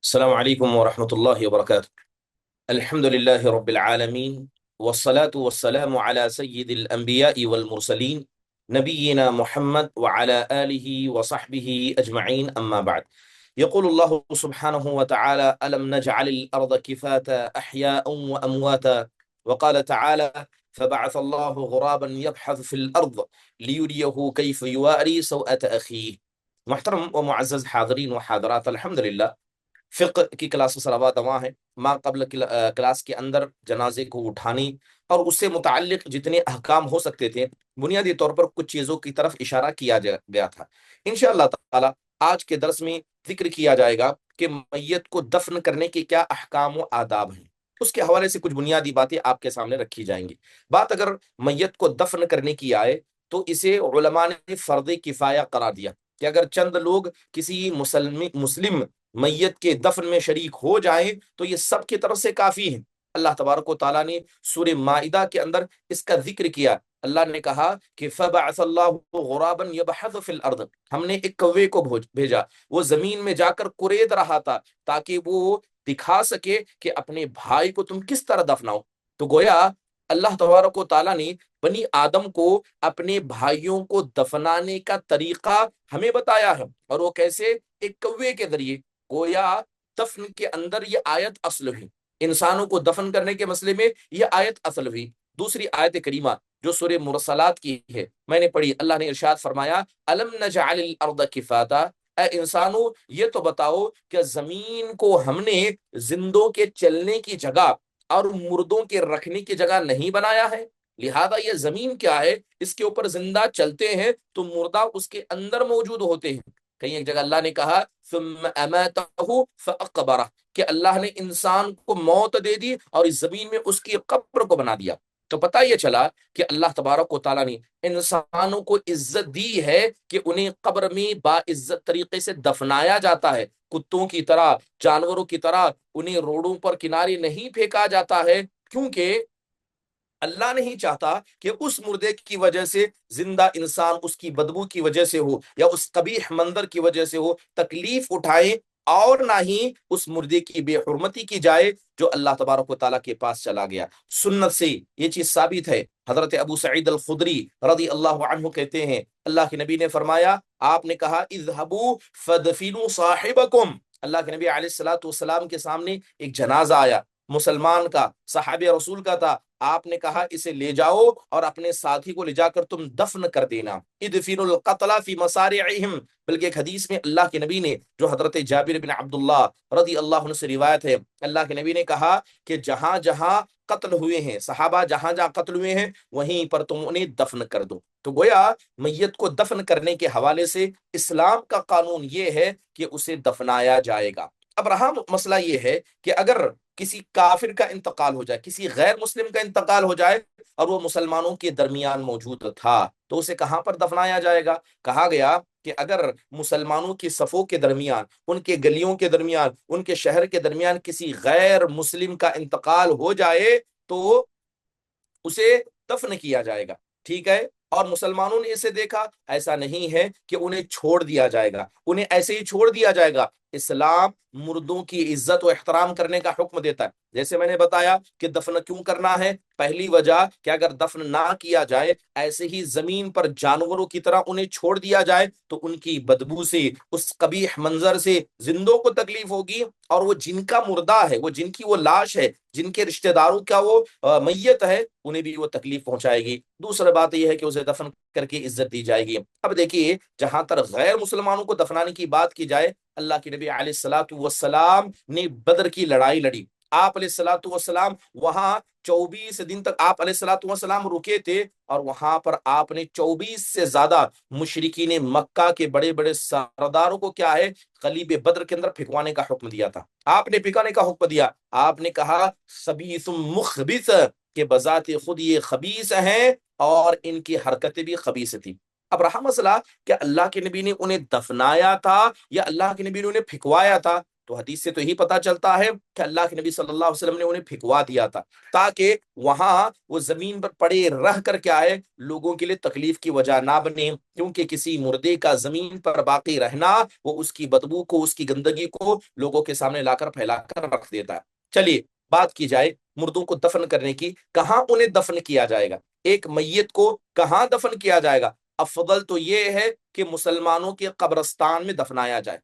السلام عليكم ورحمة الله وبركاته. الحمد لله رب العالمين، والصلاة والسلام على سيد الأنبياء والمرسلين نبينا محمد وعلى آله وصحبه أجمعين، أما بعد. يقول الله سبحانه وتعالى: ألم نجعل الأرض كفاتا أحياء وأمواتا. وقال تعالى: فبعث الله غرابا يبحث في الأرض ليريه كيف يواري سوءة أخيه. محترم ومعزز حاضرین و حاضرات، الحمدللہ فقہ کی کلاس صلوات دواں ہے۔ ماں قبل کلاس کے اندر جنازے کو اٹھانی اور اس سے متعلق جتنے احکام ہو سکتے تھے، بنیادی طور پر کچھ چیزوں کی طرف اشارہ کیا گیا تھا۔ انشاءاللہ تعالی آج کے درس میں ذکر کیا جائے گا کہ میت کو دفن کرنے کے کیا احکام و آداب ہیں۔ اس کے حوالے سے کچھ بنیادی باتیں آپ کے سامنے رکھی جائیں گی۔ بات اگر میت کو دفن کرنے کی آئے تو اسے علماء نے فرض کفایہ قرار دیا کہ اگر چند لوگ کسی مسلم میت کے دفن میں شریک ہو جائیں تو یہ سب کی طرف سے کافی ہیں۔ اللہ تبارک و تعالیٰ نے سورہ مائدہ کے اندر اس کا ذکر کیا۔ اللہ نے کہا کہ فَبَعَثَ اللَّهُ غُرَابًا يَبْحَثُ فِي الْأَرْضِ، ہم نے ایک کوے کو بھیجا، وہ زمین میں جا کر کورید رہا تھا تاکہ وہ دکھا سکے کہ اپنے بھائی کو تم کس طرح دفناؤ۔ تو گویا اللہ تبارک و تعالیٰ نے بنی آدم کو اپنے بھائیوں کو دفنانے کا طریقہ ہمیں بتایا ہے، اور وہ کیسے؟ ایک کوے کے ذریعے۔ گویا دفن کے اندر یہ آیت اصل ہوئی، انسانوں کو دفن کرنے کے مسئلے میں یہ آیت اصل ہوئی۔ دوسری آیت کریمہ جو سورہ مرسلات کی ہے، میں نے پڑھی، اللہ نے ارشاد فرمایا: الم نجعل الارض کفاتا، اے انسانوں یہ تو بتاؤ کہ زمین کو ہم نے زندوں کے چلنے کی جگہ اور مردوں کے رکھنے کی جگہ نہیں بنایا ہے؟ لہذا یہ زمین کیا ہے؟ اس کے اوپر زندہ چلتے ہیں تو مردہ اس کے اندر موجود ہوتے ہیں۔ کہیں ایک جگہ اللہ نے کہا ثم اماتہ فاقبرہ، کہ اللہ نے انسان کو موت دے دی اور اس زمین میں اس کی قبر کو بنا دیا۔ تو پتہ یہ چلا کہ اللہ تبارک و تعالیٰ نے انسانوں کو عزت دی ہے کہ انہیں قبر میں باعزت طریقے سے دفنایا جاتا ہے، کتوں کی طرح، جانوروں کی طرح انہیں روڈوں پر کنارے نہیں پھینکا جاتا ہے، کیونکہ اللہ نہیں چاہتا کہ اس مردے کی وجہ سے زندہ انسان اس کی بدبو کی وجہ سے ہو یا اس قبیح منظر کی وجہ سے ہو تکلیف اٹھائے، اور نہ ہی اس مردے کی بے حرمتی کی جائے جو اللہ تبارک و تعالیٰ کے پاس چلا گیا۔ سنت سے یہ چیز ثابت ہے۔ حضرت ابو سعید الخدری رضی اللہ عنہ کہتے ہیں، اللہ کے نبی نے فرمایا، آپ نے کہا اذهبوا فدفنوا صاحبکم، اللہ کے نبی علیہ الصلوۃ والسلام کے سامنے ایک جنازہ آیا، مسلمان کا، صحابی رسول کا تھا۔ آپ نے کہا اسے لے جاؤ اور اپنے ساتھی کو لے جا کر تم دفن کر دینا۔ ادفنوا القتل فی مسارعہم، بلکہ ایک حدیث میں اللہ کے نبی نے، جو حضرت جابر بن عبداللہ رضی اللہ عنہ سے روایت ہے، اللہ کے نبی نے کہا کہ جہاں جہاں قتل ہوئے ہیں صحابہ، جہاں جہاں قتل ہوئے ہیں وہیں پر تم انہیں دفن کر دو۔ تو گویا میت کو دفن کرنے کے حوالے سے اسلام کا قانون یہ ہے کہ اسے دفنایا جائے گا۔ اب رہا مسئلہ یہ ہے کہ اگر کسی کافر کا انتقال ہو جائے، کسی غیر مسلم کا انتقال ہو جائے اور وہ مسلمانوں کے درمیان موجود تھا، تو اسے کہاں پر دفنایا جائے گا؟ کہا گیا کہ اگر مسلمانوں کی صفوں کے درمیان، ان کے گلیوں کے درمیان، ان کے شہر کے درمیان کسی غیر مسلم کا انتقال ہو جائے تو اسے دفن کیا جائے گا، ٹھیک ہے؟ اور مسلمانوں نے اسے دیکھا، ایسا نہیں ہے کہ انہیں چھوڑ دیا جائے گا، انہیں ایسے ہی چھوڑ دیا جائے گا۔ اسلام مردوں کی عزت و احترام کرنے کا حکم دیتا ہے۔ جیسے میں نے بتایا کہ دفن کیوں کرنا ہے، پہلی وجہ کہ اگر دفن نہ کیا جائے، ایسے ہی زمین پر جانوروں کی طرح انہیں چھوڑ دیا جائے تو ان کی بدبو سے، اس قبیح منظر سے زندوں کو تکلیف ہوگی، اور وہ جن کا مردہ ہے، وہ جن کی وہ لاش ہے، جن کے رشتہ داروں کا وہ میت ہے، انہیں بھی وہ تکلیف پہنچائے گی۔ دوسری بات یہ ہے کہ اسے دفن کر کے عزت دی جائے گی۔ اب دیکھیے، جہاں تک غیر مسلمانوں کو دفنانے کی بات کی جائے، اللہ کے نبی علیہ الصلوۃ والسلام نے بدر کی لڑائی لڑی۔ آپ علیہ الصلوۃ والسلام وہاں 24 دن تک آپ علیہ الصلوۃ والسلام رکے تھے، اور وہاں پر آپ نے 24 سے زیادہ مشرکین مکہ کے بڑے بڑے سرداروں کو کیا ہے، قلیب بدر کے اندر پھینکوانے کا حکم دیا تھا۔ آپ نے پھینکانے کا حکم دیا، آپ نے کہا خبیث مخبث، کہ بذات خود یہ خبیث ہیں اور ان کی حرکتیں بھی خبیث تھی۔ اب رہا مسئلہ کہ اللہ کے نبی نے انہیں دفنایا تھا یا اللہ کے نبی نے انہیں پھینکوایا تھا، تو حدیث سے تو یہی پتا چلتا ہے کہ اللہ کے نبی صلی اللہ علیہ وسلم نے انہیں پھینکوا دیا تھا تاکہ وہاں وہ زمین پر پڑے رہ کر کیا ہے لوگوں کے لیے تکلیف کی وجہ نہ بنے، کیونکہ کسی مردے کا زمین پر باقی رہنا وہ اس کی بدبو کو، اس کی گندگی کو لوگوں کے سامنے لا کر پھیلا کر رکھ دیتا ہے۔ چلیے بات کی جائے مردوں کو دفن کرنے کی، کہاں انہیں دفن کیا جائے گا؟ ایک میت کو کہاں دفن کیا جائے گا؟ افضل تو یہ ہے کہ مسلمانوں کے قبرستان میں دفنایا جائے۔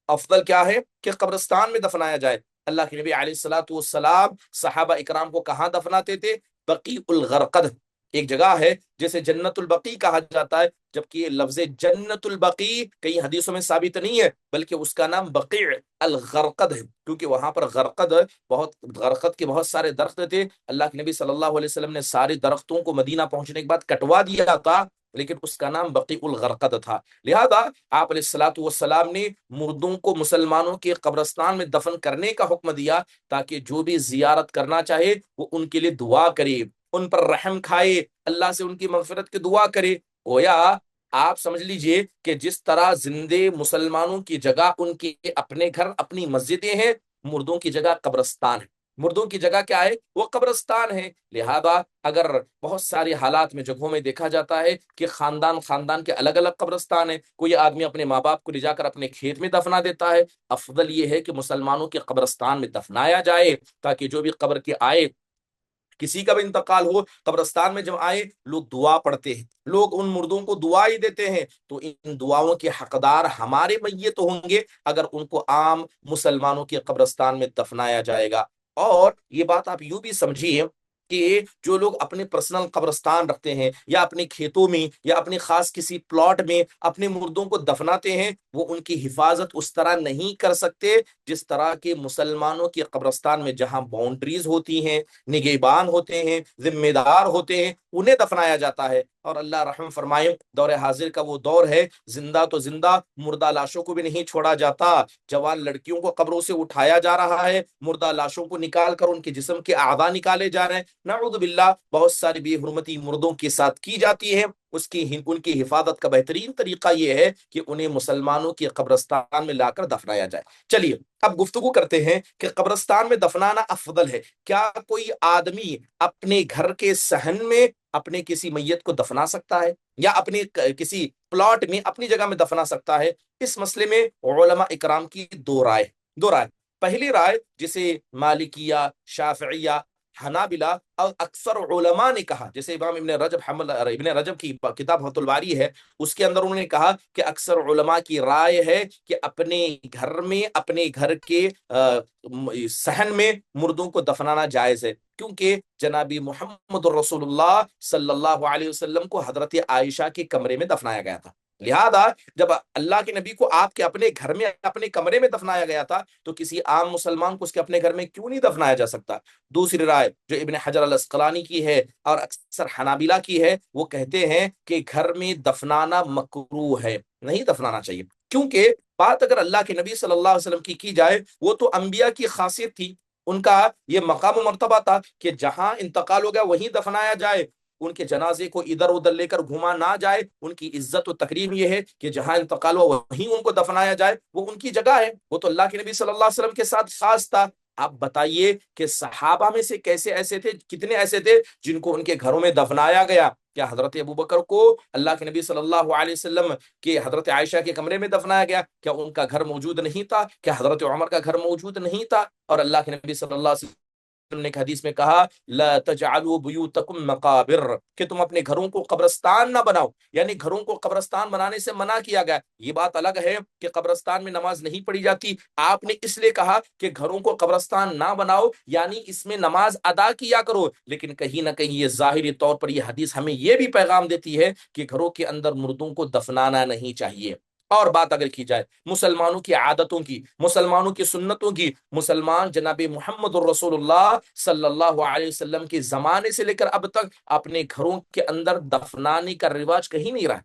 افضل کیا ہے کہ قبرستان میں دفنایا جائے۔ اللہ کے نبی علیہ الصلوۃ والسلام صحابہ اکرام کو کہاں دفناتے تھے؟ بقیع الغرقد، ایک جگہ ہے جسے جنت البقیع کہا جاتا ہے، جبکہ یہ لفظ جنت البقیع کئی حدیثوں میں ثابت نہیں ہے، بلکہ اس کا نام بقیع الغرقد ہے، کیونکہ وہاں پر غرقد کے بہت سارے درخت تھے۔ اللہ کے نبی صلی اللہ علیہ وسلم نے سارے درختوں کو مدینہ پہنچنے کے بعد کٹوا دیا تھا، لیکن اس کا نام بقیع الغرقد تھا۔ لہذا آپ علیہ الصلوۃ والسلام نے مردوں کو مسلمانوں کے قبرستان میں دفن کرنے کا حکم دیا تاکہ جو بھی زیارت کرنا چاہے وہ ان کے لیے دعا کرے، ان پر رحم کھائے، اللہ سے ان کی مغفرت کی دعا کرے۔ گویا آپ سمجھ لیجئے کہ جس طرح زندے مسلمانوں کی جگہ ان کے اپنے گھر، اپنی مسجدیں ہیں، مردوں کی جگہ قبرستان ہے۔ مردوں کی جگہ کیا ہے؟ وہ قبرستان ہے۔ لہذا اگر بہت ساری حالات میں جگہوں میں دیکھا جاتا ہے کہ خاندان کے الگ الگ قبرستان ہیں، کوئی آدمی اپنے ماں باپ کو لے جا کر اپنے کھیت میں دفنا دیتا ہے، افضل یہ ہے کہ مسلمانوں کے قبرستان میں دفنایا جائے تاکہ جو بھی قبر کے آئے، کسی کا بھی انتقال ہو، قبرستان میں جب آئے لوگ دعا پڑھتے ہیں، لوگ ان مردوں کو دعا ہی دیتے ہیں، تو ان دعاؤں کے حقدار ہمارے میت ہوں گے اگر ان کو عام مسلمانوں کے قبرستان میں دفنایا جائے گا۔ اور یہ بات آپ یوں بھی سمجھیے کہ جو لوگ اپنے پرسنل قبرستان رکھتے ہیں یا اپنے کھیتوں میں یا اپنے خاص کسی پلاٹ میں اپنے مردوں کو دفناتے ہیں، وہ ان کی حفاظت اس طرح نہیں کر سکتے جس طرح کے مسلمانوں کے قبرستان میں جہاں باؤنڈریز ہوتی ہیں، نگہبان ہوتے ہیں، ذمہ دار ہوتے ہیں، انہیں دفنایا جاتا ہے۔ اور اللہ رحم فرمائے، دور حاضر کا وہ دور ہے، زندہ تو زندہ، مردہ لاشوں کو بھی نہیں چھوڑا جاتا، جوان لڑکیوں کو قبروں سے اٹھایا جا رہا ہے، مردہ لاشوں کو نکال کر ان کے جسم کے اعضاء نکالے جا رہے ہیں، نعوذ باللہ، بہت ساری بے حرمتی مردوں کے ساتھ کی جاتی ہے۔ ان کی حفاظت کا بہترین طریقہ یہ ہے کہ انہیں مسلمانوں کے قبرستان میں لا کر دفنایا جائے۔ چلیے اب گفتگو کرتے ہیں کہ قبرستان میں دفنانا افضل ہے، کیا کوئی آدمی اپنے گھر کے صحن میں اپنے کسی میت کو دفنا سکتا ہے یا اپنے کسی پلاٹ میں اپنی جگہ میں دفنا سکتا ہے؟ اس مسئلے میں علماء اکرام کی دو رائے۔ پہلی رائے جسے مالکیہ، شافعیہ، حنابلہ اور اکثر علماء نے کہا، جیسے امام ابن رجب کی کتاب فتح الباری ہے، اس کے اندر انہوں نے کہا کہ اکثر علماء کی رائے ہے کہ اپنے گھر میں، اپنے گھر کے صحن میں مردوں کو دفنانا جائز ہے، کیونکہ جناب محمد رسول اللہ صلی اللہ علیہ وسلم کو حضرت عائشہ کے کمرے میں دفنایا گیا تھا۔ لہذا جب اللہ کے نبی کو آپ کے اپنے گھر میں، اپنے کمرے میں دفنایا گیا تھا، تو کسی عام مسلمان کو اس کے اپنے گھر میں کیوں نہیں دفنایا جا سکتا؟ دوسری رائے جو ابن حجر العسقلانی کی ہے اور اکثر حنابلہ کی ہے، وہ کہتے ہیں کہ گھر میں دفنانا مکروہ ہے، نہیں دفنانا چاہیے، کیونکہ بات اگر اللہ کے نبی صلی اللہ علیہ وسلم کی جائے، وہ تو انبیاء کی خاصیت تھی، ان کا یہ مقام و مرتبہ تھا کہ جہاں انتقال ہو گیا وہیں دفنایا جائے، ان کے جنازے کو ادھر ادھر لے کر گھوما نہ جائے۔ ان کی عزت و تکریم یہ ہے کہ جہاں انتقال ہوا وہیں ان کو دفنایا جائے، وہ ان کی جگہ ہے، وہ تو اللہ کے نبی صلی اللہ علیہ وسلم کے ساتھ خاص تھا۔ آپ بتائیے کہ صحابہ میں سے کیسے ایسے تھے، کتنے ایسے تھے جن کو ان کے گھروں میں دفنایا گیا؟ کیا حضرت ابوبکر کو اللہ کے نبی صلی اللہ علیہ وسلم کے حضرت عائشہ کے کمرے میں دفنایا گیا؟ کیا ان کا گھر موجود نہیں تھا؟ کیا حضرت عمر کا گھر موجود نہیں تھا؟ اور اللہ کے نبی صلی اللہ علیہ وسلم نے ایک حدیث میں کہا لا تجعلوا بیوتکم مقابر، کہ تم اپنے گھروں کو قبرستان نہ بناؤ، یعنی گھروں کو قبرستان بنانے سے منع کیا گیا۔ یہ بات الگ ہے کہ قبرستان میں نماز نہیں پڑھی جاتی، آپ نے اس لیے کہا کہ گھروں کو قبرستان نہ بناؤ، یعنی اس میں نماز ادا کیا کرو، لیکن کہیں نہ کہیں یہ ظاہری طور پر یہ حدیث ہمیں یہ بھی پیغام دیتی ہے کہ گھروں کے اندر مردوں کو دفنانا نہیں چاہیے۔ اور بات اگر کی جائے مسلمانوں کی عادتوں کی، مسلمانوں کی سنتوں کی، مسلمان جناب محمد الرسول اللہ صلی اللہ علیہ وسلم کے زمانے سے لے کر اب تک اپنے گھروں کے اندر دفنانے کا رواج کہیں نہیں رہا،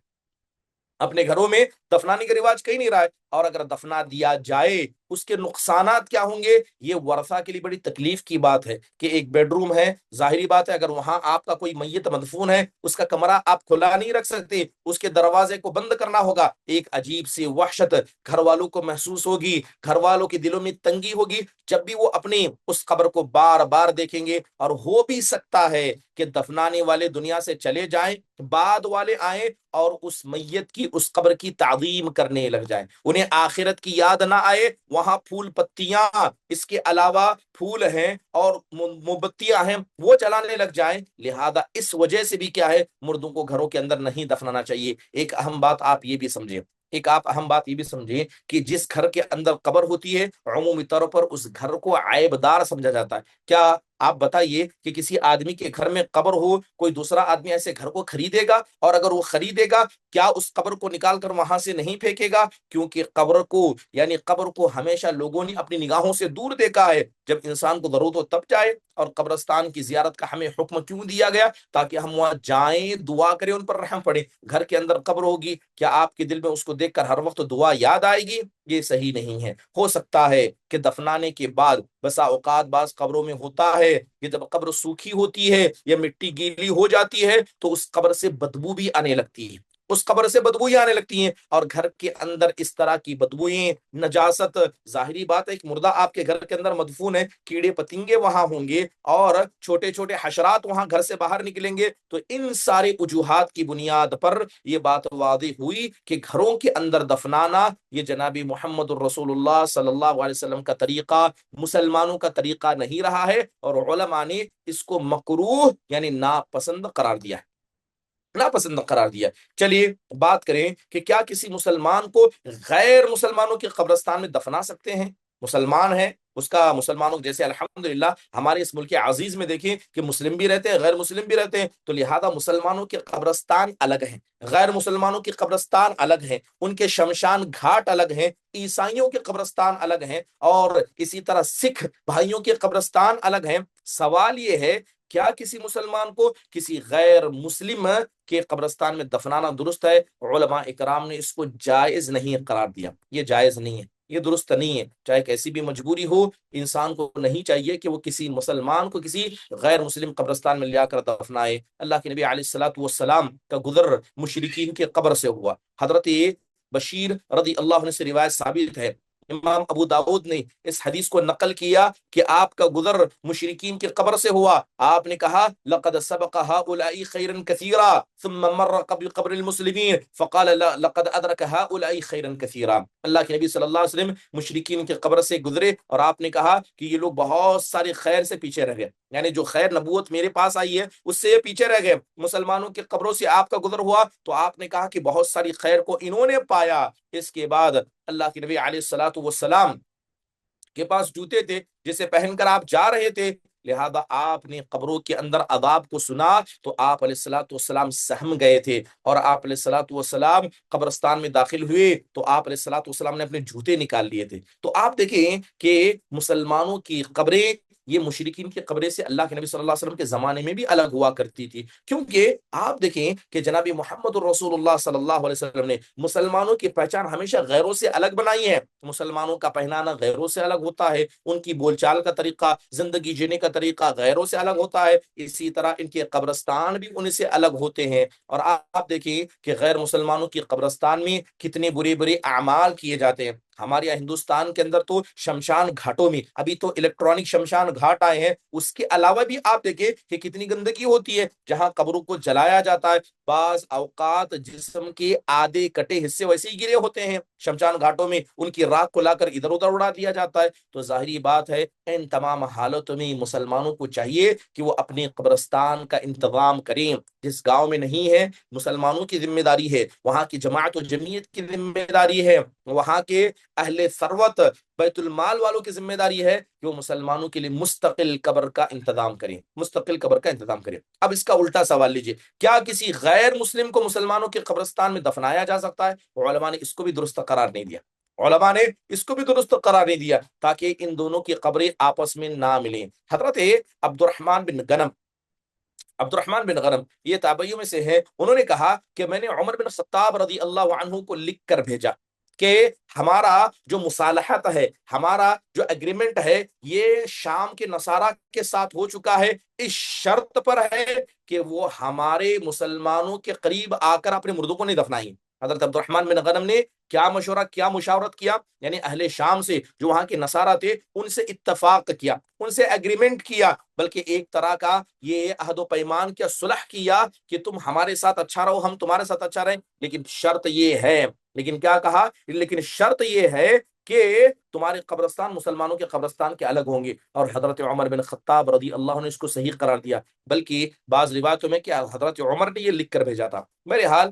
اپنے گھروں میں دفنانے کا رواج کہیں نہیں رہا ہے۔ اور اگر دفنا دیا جائے اس کے نقصانات کیا ہوں گے، یہ ورثہ کے لیے بڑی تکلیف کی بات ہے کہ ایک بیڈ روم ہے، ظاہری بات ہے اگر وہاں آپ کا کوئی میت مدفون ہے اس کا کمرہ آپ کھلا نہیں رکھ سکتے، اس کے دروازے کو بند کرنا ہوگا، ایک عجیب سی وحشت گھر والوں کو محسوس ہوگی، گھر والوں کے دلوں میں تنگی ہوگی جب بھی وہ اپنی اس قبر کو بار بار دیکھیں گے، اور ہو بھی سکتا ہے کہ دفنانے والے دنیا سے چلے جائیں، بعد والے آئیں اور اس میت کی اس قبر کی تعظیم کرنے لگ جائیں، انہیں آخرت کی یاد نہ آئے، وہاں پھول پتیاں اس کے علاوہ پھول ہیں اور موم بتیاں ہیں وہ چلانے لگ جائیں، لہذا اس وجہ سے بھی کیا ہے مردوں کو گھروں کے اندر نہیں دفنانا چاہیے۔ ایک اہم بات آپ یہ بھی سمجھیں، ایک آپ اہم بات یہ بھی سمجھیں کہ جس گھر کے اندر قبر ہوتی ہے عمومی طور پر اس گھر کو عیب دار سمجھا جاتا ہے۔ کیا آپ بتائیے کہ کسی آدمی کے گھر میں قبر ہو، کوئی دوسرا آدمی ایسے گھر کو خریدے گا؟ اور اگر وہ خریدے گا کیا اس قبر کو نکال کر وہاں سے نہیں پھینکے گا؟ کیونکہ قبر کو یعنی قبر کو ہمیشہ لوگوں نے اپنی نگاہوں سے دور دیکھا ہے، جب انسان کو ضرورت ہو تب جائے۔ اور قبرستان کی زیارت کا ہمیں حکم کیوں دیا گیا؟ تاکہ ہم وہاں جائیں، دعا کریں، ان پر رحم پڑے۔ گھر کے اندر قبر ہوگی، کیا آپ کے دل میں اس کو دیکھ کر ہر وقت دعا یاد آئے گی؟ یہ صحیح نہیں ہے۔ ہو سکتا ہے کہ دفنانے کے بعد بسا اوقات بعض قبروں میں ہوتا ہے کہ جب قبر سوکھی ہوتی ہے یا مٹی گیلی ہو جاتی ہے تو اس قبر سے بدبو بھی آنے لگتی ہے، اس قبر سے بدبوئیں آنے لگتی ہیں، اور گھر کے اندر اس طرح کی بدبوئیں، نجاست، ظاہری بات ہے کہ مردہ آپ کے گھر کے اندر مدفون ہے، کیڑے پتنگے وہاں ہوں گے اور چھوٹے چھوٹے حشرات وہاں گھر سے باہر نکلیں گے، تو ان سارے وجوہات کی بنیاد پر یہ بات واضح ہوئی کہ گھروں کے اندر دفنانا یہ جناب محمد الرسول اللہ صلی اللہ علیہ وسلم کا طریقہ، مسلمانوں کا طریقہ نہیں رہا ہے، اور علماء نے اس کو مکروہ یعنی ناپسند قرار دیا ہے، ناپسند قرار دیا۔ چلیے بات کریں کہ کیا کسی مسلمان کو غیر مسلمانوں کے قبرستان میں دفنا سکتے ہیں؟ مسلمان ہے، اس کا مسلمانوں جیسے الحمدللہ ہمارے اس ملک عزیز میں دیکھیں کہ مسلم بھی رہتے ہیں، غیر مسلم بھی رہتے ہیں، تو لہذا مسلمانوں کے قبرستان الگ ہیں، غیر مسلمانوں کے قبرستان الگ ہیں، ان کے شمشان گھاٹ الگ ہیں، عیسائیوں کے قبرستان الگ ہیں، اور اسی طرح سکھ بھائیوں کے قبرستان الگ ہیں۔ سوال یہ ہے کیا کسی مسلمان کو کسی غیر مسلم کے قبرستان میں دفنانا درست ہے؟ علماء اکرام نے اس کو جائز نہیں قرار دیا، یہ جائز نہیں ہے، یہ درست نہیں ہے، چاہے کیسی بھی مجبوری ہو انسان کو نہیں چاہیے کہ وہ کسی مسلمان کو کسی غیر مسلم قبرستان میں لیا کر دفنائے۔ اللہ کے نبی علیہ الصلوۃ والسلام کا گزر مشرکین کے قبر سے ہوا، حضرت بشیر رضی اللہ عنہ سے روایت ثابت ہے، امام ابو داؤد نے اس حدیث کو نقل کیا کہ آپ کا گزر مشرکین کی قبر سے ہوا، آپ نے کہا لقد سبق هؤلاء خيرا كثيرا ثم مر قبل قبر المسلمین فقال لقد ادرك هؤلاء خيرا كثيرا۔ اللہ کے نبی صلی اللہ علیہ وسلم مشرکین کی قبر سے گزرے اور آپ نے کہا کہ یہ لوگ بہت سارے خیر سے پیچھے رہ گئے، یعنی جو خیر نبوت میرے پاس آئی ہے اس سے یہ پیچھے رہ گئے، مسلمانوں کی قبروں سے آپ کا گزر ہوا تو آپ نے کہا کہ بہت ساری خیر کو انہوں نے پایا۔ اس کے بعد اللہ کے نبی علیہ الصلوۃ والسلام کے پاس جوتے تھے جسے پہن کر آپ جا رہے تھے، لہذا آپ نے قبروں کے اندر عذاب کو سنا تو آپ علیہ الصلوۃ والسلام سہم گئے تھے، اور آپ علیہ الصلوۃ والسلام قبرستان میں داخل ہوئے تو آپ علیہ الصلوۃ والسلام نے اپنے جوتے نکال لیے تھے۔ تو آپ دیکھیں کہ مسلمانوں کی قبریں یہ مشرکین کی قبریں سے اللہ کے نبی صلی اللہ علیہ وسلم کے زمانے میں بھی الگ ہوا کرتی تھی، کیونکہ آپ دیکھیں کہ جناب محمد الرسول اللہ صلی اللہ علیہ وسلم نے مسلمانوں کی پہچان ہمیشہ غیروں سے الگ بنائی ہے، مسلمانوں کا پہنانا غیروں سے الگ ہوتا ہے، ان کی بول چال کا طریقہ، زندگی جینے کا طریقہ غیروں سے الگ ہوتا ہے، اسی طرح ان کے قبرستان بھی ان سے الگ ہوتے ہیں۔ اور آپ دیکھیں کہ غیر مسلمانوں کی قبرستان میں کتنے برے برے اعمال کیے جاتے ہیں۔ ہمارے یہاں ہندوستان کے اندر تو شمشان گھاٹوں میں ابھی تو الیکٹرانک شمشان گھاٹ آئے ہیں، اس کے علاوہ بھی آپ دیکھیں کہ کتنی گندگی ہوتی ہے جہاں قبروں کو جلایا جاتا ہے، بعض اوقات جسم کے آدھے کٹے حصے ویسے ہی گرے ہوتے ہیں شمشان گھاٹوں میں، ان کی راکھ کو لا کر ادھر ادھر اڑا دیا جاتا ہے۔ تو ظاہری بات ہے ان تمام حالتوں میں مسلمانوں کو چاہیے کہ وہ اپنے قبرستان کا انتظام کریں، جس گاؤں میں نہیں ہے مسلمانوں کی ذمہ داری ہے، وہاں کی جماعت و جمعیت کی ذمہ داری ہے، وہاں کے اہل ثروت بیت المال والوں کی ذمہ داری ہے کہ وہ مسلمانوں کے لیے مستقل قبر کا انتظام کریں، مستقل قبر کا انتظام کریں۔ اب اس کا الٹا سوال لیجئے، کیا کسی غیر مسلم کو مسلمانوں کے قبرستان میں دفنایا جا سکتا ہے؟ علماء نے اس کو بھی درست قرار نہیں دیا، علماء نے اس کو بھی درست قرار نہیں دیا تاکہ ان دونوں کی قبریں آپس میں نہ ملیں۔ حضرت عبد الرحمن بن غنم یہ تابعیوں میں سے ہے، انہوں نے کہا کہ میں نے عمر بن خطاب رضی اللہ عنہ کو لکھ کر بھیجا کہ ہمارا جو مصالحت ہے، ہمارا جو اگریمنٹ ہے، یہ شام کے نصارہ کے ساتھ ہو چکا ہے، اس شرط پر ہے کہ وہ ہمارے مسلمانوں کے قریب آ کر اپنے مردوں کو نہیں دفنائیں۔ حضرت عبد الرحمن بن غنم نے کیا مشورہ، کیا مشاورت کیا، یعنی اہل شام سے جو وہاں کے نصارہ تھے ان سے اتفاق کیا، ان سے اگریمنٹ کیا، بلکہ ایک طرح کا یہ عہد و پیمان کیا، صلح کیا کہ تم ہمارے ساتھ اچھا رہو، ہم تمہارے ساتھ اچھا رہیں، لیکن شرط یہ ہے، لیکن کیا کہا، لیکن شرط یہ ہے کہ تمہارے قبرستان مسلمانوں کے قبرستان کے الگ ہوں گے۔ اور حضرت عمر بن خطاب رضی اللہ عنہ نے اس کو صحیح قرار دیا، بلکہ بعض روایتوں میں کہ حضرت عمر نے یہ لکھ کر بھیجا تھا۔ میرے حال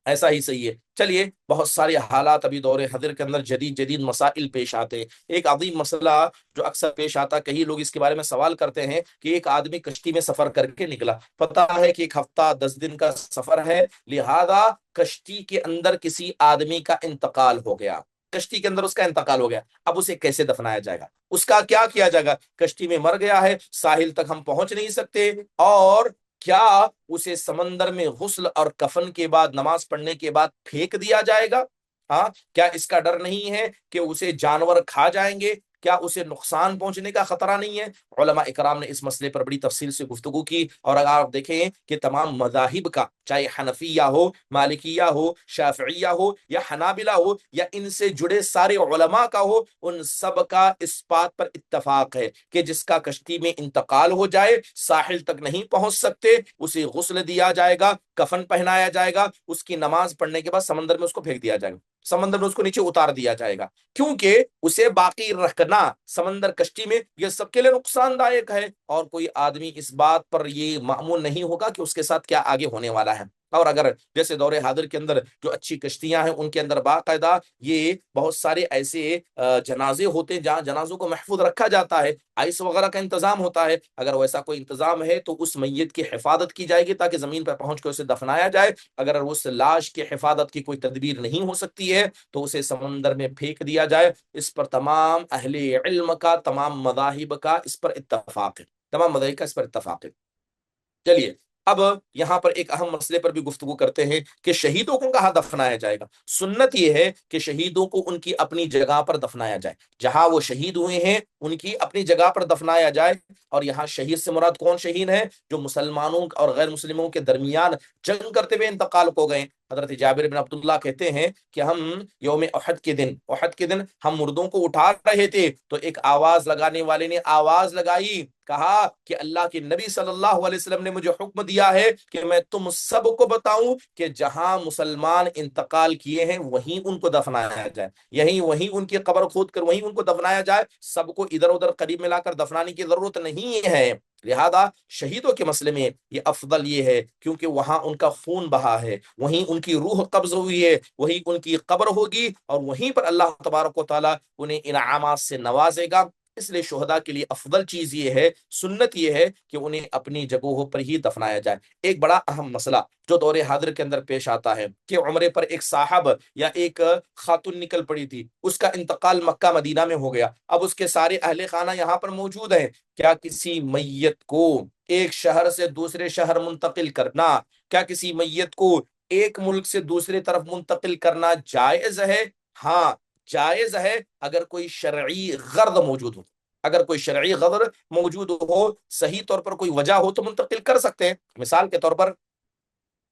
ایسا ہی صحیح ہے۔ چلیے، بہت سارے حالات ابھی دور حاضر کے اندر جدید جدید مسائل پیش آتے ہیں۔ ایک عظیم مسئلہ جو اکثر پیش آتا ہے، کئی لوگ اس کے بارے میں سوال کرتے ہیں کہ ایک آدمی کشتی میں سفر کر کے نکلا، پتہ ہے کہ ایک ہفتہ 10 دن کا سفر ہے، لہذا کشتی کے اندر کسی آدمی کا انتقال ہو گیا، کشتی کے اندر اس کا انتقال ہو گیا، اب اسے کیسے دفنایا جائے گا، اس کا کیا کیا جائے گا؟ کشتی میں مر گیا ہے، ساحل تک ہم پہنچ نہیں سکتے، اور کیا اسے سمندر میں غسل اور کفن کے بعد، نماز پڑھنے کے بعد پھینک دیا جائے گا؟ ہاں، کیا اس کا ڈر نہیں ہے کہ اسے جانور کھا جائیں گے؟ کیا اسے نقصان پہنچنے کا خطرہ نہیں ہے؟ علماء اکرام نے اس مسئلے پر بڑی تفصیل سے گفتگو کی، اور اگر آپ دیکھیں کہ تمام مذاہب کا، چاہے حنفیہ ہو، مالکیہ ہو، شافعیہ ہو یا حنابلہ ہو، یا ان سے جڑے سارے علماء کا ہو، ان سب کا اس بات پر اتفاق ہے کہ جس کا کشتی میں انتقال ہو جائے، ساحل تک نہیں پہنچ سکتے، اسے غسل دیا جائے گا، کفن پہنایا جائے گا، اس کی نماز پڑھنے کے بعد سمندر میں اس کو پھینک دیا جائے گا، سمندر میں اس کو نیچے اتار دیا جائے گا، کیونکہ اسے باقی رکھنا سمندر کشتی میں یہ سب کے لیے نقصان دائق ہے، اور کوئی آدمی اس بات پر یہ مأمون نہیں ہوگا کہ اس کے ساتھ کیا آگے ہونے والا ہے۔ اور اگر جیسے دور حاضر کے اندر جو اچھی کشتیاں ہیں، ان کے اندر باقاعدہ یہ بہت سارے ایسے جنازے ہوتے ہیں جہاں جنازوں کو محفوظ رکھا جاتا ہے، آئس وغیرہ کا انتظام ہوتا ہے، اگر ویسا کوئی انتظام ہے تو اس میت کی حفاظت کی جائے گی تاکہ زمین پر پہنچ کر اسے دفنایا جائے۔ اگر اس لاش کی حفاظت کی کوئی تدبیر نہیں ہو سکتی ہے تو اسے سمندر میں پھینک دیا جائے۔ اس پر تمام اہل علم کا، تمام مذاہب کا اس پر اتفاق ہے، تمام مذاہب کا اس پر اتفاق ہے۔ چلیے، اب یہاں پر ایک اہم مسئلے پر بھی گفتگو کرتے ہیں کہ شہیدوں کو کہاں دفنایا جائے گا۔ سنت یہ ہے کہ شہیدوں کو ان کی اپنی جگہ پر دفنایا جائے، جہاں وہ شہید ہوئے ہیں ان کی اپنی جگہ پر دفنایا جائے۔ اور یہاں شہید سے مراد کون شہید ہے؟ جو مسلمانوں اور غیر مسلموں کے درمیان جنگ کرتے ہوئے انتقال ہو گئے۔ حضرت جابر بن عبداللہ کہتے ہیں کہ ہم یوم احد کے دن ہم مردوں کو اٹھا رہے تھے تو ایک آواز لگانے والے نے آواز لگائی، کہا کہ اللہ کے نبی صلی اللہ علیہ وسلم نے مجھے حکم دیا ہے کہ میں تم سب کو بتاؤں کہ جہاں مسلمان انتقال کیے ہیں وہیں ان کو دفنایا جائے، وہیں ان کی قبر کھود کر وہیں ان کو دفنایا جائے، سب کو ادھر ادھر قریب میں لا کر دفنانے کی ضرورت نہیں ہے۔ لہذا شہیدوں کے مسئلے میں یہ افضل یہ ہے کیونکہ وہاں ان کا خون بہا ہے، وہیں ان کی روح قبض ہوئی ہے، وہیں ان کی قبر ہوگی، اور وہیں پر اللہ تبارک و تعالیٰ انہیں انعامات سے نوازے گا۔ اس لیے شہداء کے لیے افضل چیز یہ ہے، سنت یہ ہے کہ انہیں اپنی جگہوں پر ہی دفنایا جائے۔ ایک بڑا اہم مسئلہ جو دور حاضر کے اندر پیش آتا ہے کہ عمرے پر ایک صاحب یا ایک خاتون نکل پڑی تھی، اس کا انتقال مکہ مدینہ میں ہو گیا، اب اس کے سارے اہل خانہ یہاں پر موجود ہیں، کیا کسی میت کو ایک شہر سے دوسرے شہر منتقل کرنا، کیا کسی میت کو ایک ملک سے دوسرے طرف منتقل کرنا جائز ہے؟ ہاں، جائز ہے اگر کوئی شرعی غرض موجود ہو، اگر کوئی شرعی غرض موجود ہو، صحیح طور پر کوئی وجہ ہو تو منتقل کر سکتے ہیں۔ مثال کے طور پر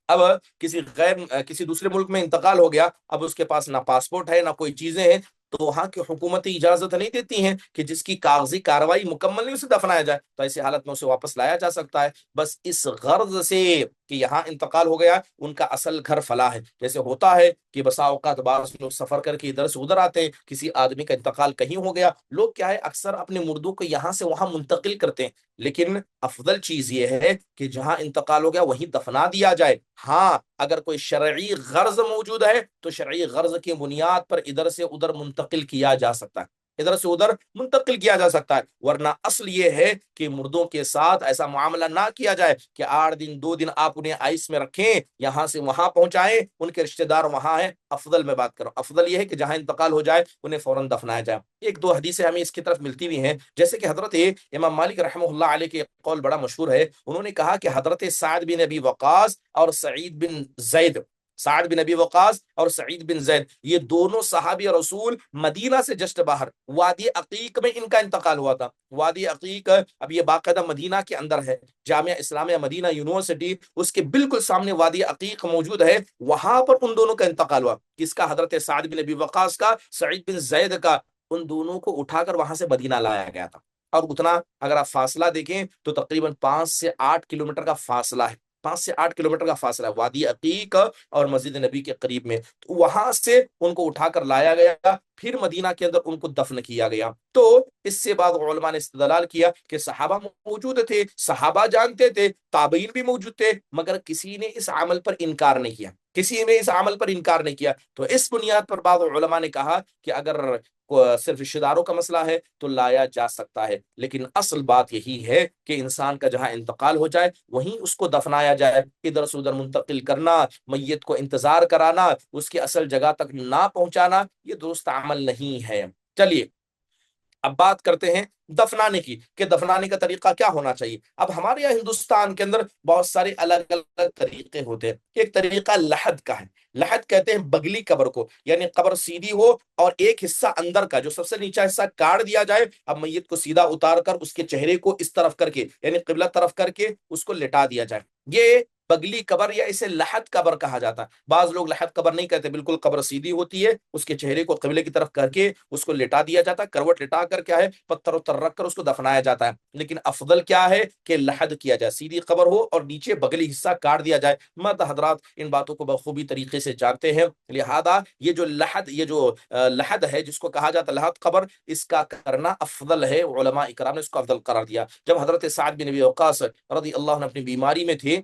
اب کسی دوسرے ملک میں انتقال ہو گیا، اب اس کے پاس نہ پاسپورٹ ہے نہ کوئی چیزیں ہیں، تو وہاں کی حکومتیں اجازت نہیں دیتی ہیں کہ جس کی کاغذی کارروائی مکمل نہیں اسے دفنایا جائے، تو ایسی حالت میں اسے واپس لایا جا سکتا ہے، بس اس غرض سے کہ یہاں انتقال ہو گیا، ان کا اصل گھر فلاں ہے۔ جیسے ہوتا ہے کہ بسا اوقات بعض لوگ سفر کر کے ادھر سے ادھر آتے ہیں، کسی آدمی کا انتقال کہیں ہو گیا، لوگ کیا ہے اکثر اپنے مردوں کو یہاں سے وہاں منتقل کرتے ہیں، لیکن افضل چیز یہ ہے کہ جہاں انتقال ہو گیا وہیں دفنا دیا جائے۔ ہاں، اگر کوئی شرعی غرض موجود ہے تو شرعی غرض کی بنیاد پر ادھر سے ادھر منتقل کیا جا سکتا ہے، ادھر سے ادھر منتقل کیا جا سکتا ہے، ورنہ اصل یہ ہے کہ مردوں کے ساتھ ایسا معاملہ نہ کیا جائے کہ 8 دن 2 دن آپ انہیں آئس میں رکھیں، یہاں سے وہاں پہنچائیں، ان کے رشتہ دار وہاں ہیں۔ افضل میں بات کروں، افضل یہ ہے کہ جہاں انتقال ہو جائے انہیں فوراً دفنایا جائے۔ ایک دو حدیثیں ہمیں اس کی طرف ملتی بھی ہیں، جیسے کہ حضرت امام مالک رحمہ اللہ علیہ کے قول بڑا مشہور ہے، انہوں نے کہا کہ حضرت سعد بن ابی وقاص اور سعید بن زید سعد بن ابی وقاص اور سعید بن زید، یہ دونوں صحابی رسول مدینہ سے جسٹ باہر وادی عقیق میں ان کا انتقال ہوا تھا۔ وادی عقیق اب یہ باقاعدہ مدینہ کے اندر ہے، جامعہ اسلامیہ مدینہ یونیورسٹی، اس کے بالکل سامنے وادی عقیق موجود ہے، وہاں پر ان دونوں کا انتقال ہوا۔ کس کا؟ حضرت سعد بن ابی وقاص کا، سعید بن زید کا۔ ان دونوں کو اٹھا کر وہاں سے مدینہ لایا گیا تھا، اور اتنا اگر آپ فاصلہ دیکھیں تو تقریباً 5 سے 8 کلومیٹر کا فاصلہ ہے، 5 سے 8 کلومیٹر کا فاصلہ ہے وادی عقیق اور مسجد نبی کے قریب میں۔ تو وہاں سے ان کو اٹھا کر لایا گیا، پھر مدینہ کے اندر ان کو دفن کیا گیا۔ تو اس سے بعد علماء نے استدلال کیا کہ صحابہ موجود تھے، صحابہ جانتے تھے، تابعین بھی موجود تھے، مگر کسی نے اس عمل پر انکار نہیں کیا، کسی نے اس عمل پر انکار نہیں کیا۔ تو اس بنیاد پر بعض علماء نے کہا کہ اگر صرف رشتہ داروں کا مسئلہ ہے تو لایا جا سکتا ہے، لیکن اصل بات یہی ہے کہ انسان کا جہاں انتقال ہو جائے وہیں اس کو دفنایا جائے۔ ادھر سے ادھر منتقل کرنا، میت کو انتظار کرانا، اس کی اصل جگہ تک نہ پہنچانا، یہ درست عمل نہیں ہے۔ چلیے اب بات کرتے ہیں دفنانے کی، کہ دفنانے کا طریقہ کیا ہونا چاہیے۔ اب ہمارے یہاں ہندوستان کے اندر بہت سارے الگ الگ طریقے ہوتے ہیں۔ ایک طریقہ لحد کا ہے، لحد کہتے ہیں بگلی قبر کو، یعنی قبر سیدھی ہو اور ایک حصہ اندر کا جو سب سے نیچا حصہ کاٹ دیا جائے، اب میت کو سیدھا اتار کر اس کے چہرے کو اس طرف کر کے، یعنی قبلہ طرف کر کے اس کو لٹا دیا جائے، یہ بگلی قبر یا اسے لحد قبر کہا جاتا ہے۔ بعض لوگ لحد قبر نہیں کہتے، بالکل قبر سیدھی ہوتی ہے، اس کے چہرے کو قبلے کی طرف کر کے اس کو لٹا دیا جاتا ہے، کروٹ لٹا کر کیا ہے پتھر اتر رکھ کر اس کو دفنایا جاتا ہے۔ لیکن افضل کیا ہے کہ لحد کیا جائے، سیدھی قبر ہو اور نیچے بگلی حصہ کاٹ دیا جائے۔ مرد حضرات ان باتوں کو بخوبی طریقے سے جانتے ہیں، لہذا یہ جو لحد ہے جس کو کہا جاتا ہے لحد قبر، اس کا کرنا افضل ہے۔ علماء اکرام نے اس کو افضل قرار دیا۔ جب حضرت سعد بن ابی وقاص رضی اللہ عنہ اپنی بیماری میں تھے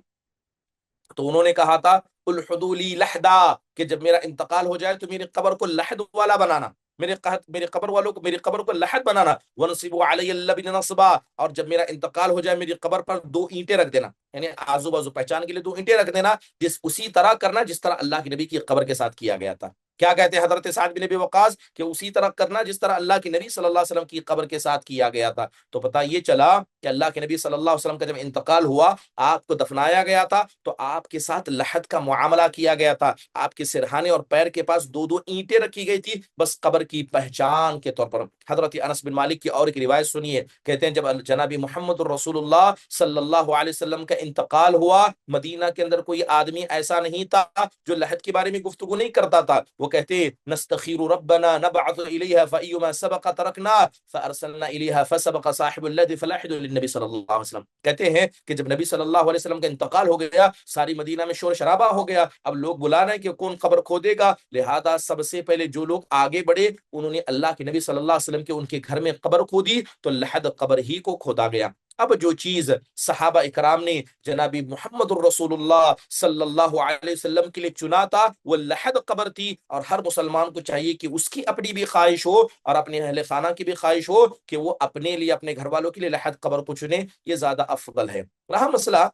تو انہوں نے کہا تھا الحدوا لی لحدا، کہ جب میرا انتقال ہو جائے تو میری قبر کو لحد والا بنانا، میرے قبر والوں کو، میری قبر کو لحد بنانا، ونصبوا علی اللبن نصبا، اور جب میرا انتقال ہو جائے میری قبر پر 2 اینٹیں رکھ دینا، یعنی آزو بازو پہچان کے لیے 2 اینٹیں رکھ دینا، اسی طرح کرنا جس طرح اللہ کے نبی کی قبر کے ساتھ کیا گیا تھا۔ کیا کہتے ہیں حضرت سعد بن ابی وقاص کہ اسی طرح کرنا جس طرح اللہ کے نبی صلی اللہ علیہ وسلم کی قبر کے ساتھ کیا گیا تھا۔ تو پتہ یہ چلا کہ اللہ کے نبی صلی اللہ علیہ وسلم کا جب انتقال ہوا، آپ کو دفنایا گیا تھا تو آپ کے ساتھ لحد کا معاملہ کیا گیا تھا، آپ کے سرہانے اور پیر کے پاس 2 اینٹیں رکھی گئی تھی، بس قبر کی پہچان کے طور پر۔ حضرت انس بن مالک کی اور ایک روایت سنیے، کہتے ہیں جب جناب محمد الرسول اللہ صلی اللہ علیہ وسلم کا انتقال ہوا، مدینہ کے اندر کوئی آدمی ایسا نہیں تھا جو لحد کے بارے میں گفتگو نہیں کرتا تھا۔ وہ کہتے نستخیر ربنا نبعث الیہا فایما سبق ترکنا فارسلنا الیہا فسبق صاحب الذی فلاحد للنبی صلی اللہ علیہ وسلم۔ کہتے ہیں کہ جب نبی صلی اللہ علیہ وسلم کا انتقال ہو گیا، ساری مدینہ میں شور شرابہ ہو گیا، اب لوگ بلا رہے ہیں کہ کون قبر کھودے گا، لہذا سب سے پہلے جو لوگ آگے بڑھے انہوں نے اللہ کے نبی صلی اللہ علیہ وسلم کے ان کے گھر میں قبر کھودی، تو لحد قبر ہی کو کھودا گیا۔ اب جو چیز صحابہ اکرام نے جناب محمد الرسول اللہ صلی اللہ علیہ وسلم کے لیے چنا تھا وہ لحد قبر تھی، اور ہر مسلمان کو چاہیے کہ اس کی اپنی بھی خواہش ہو اور اپنے اہل خانہ کی بھی خواہش ہو کہ وہ اپنے لیے، اپنے گھر والوں کے لیے لحد قبر کو چنے، یہ زیادہ افضل ہے۔ رہا مسئلہ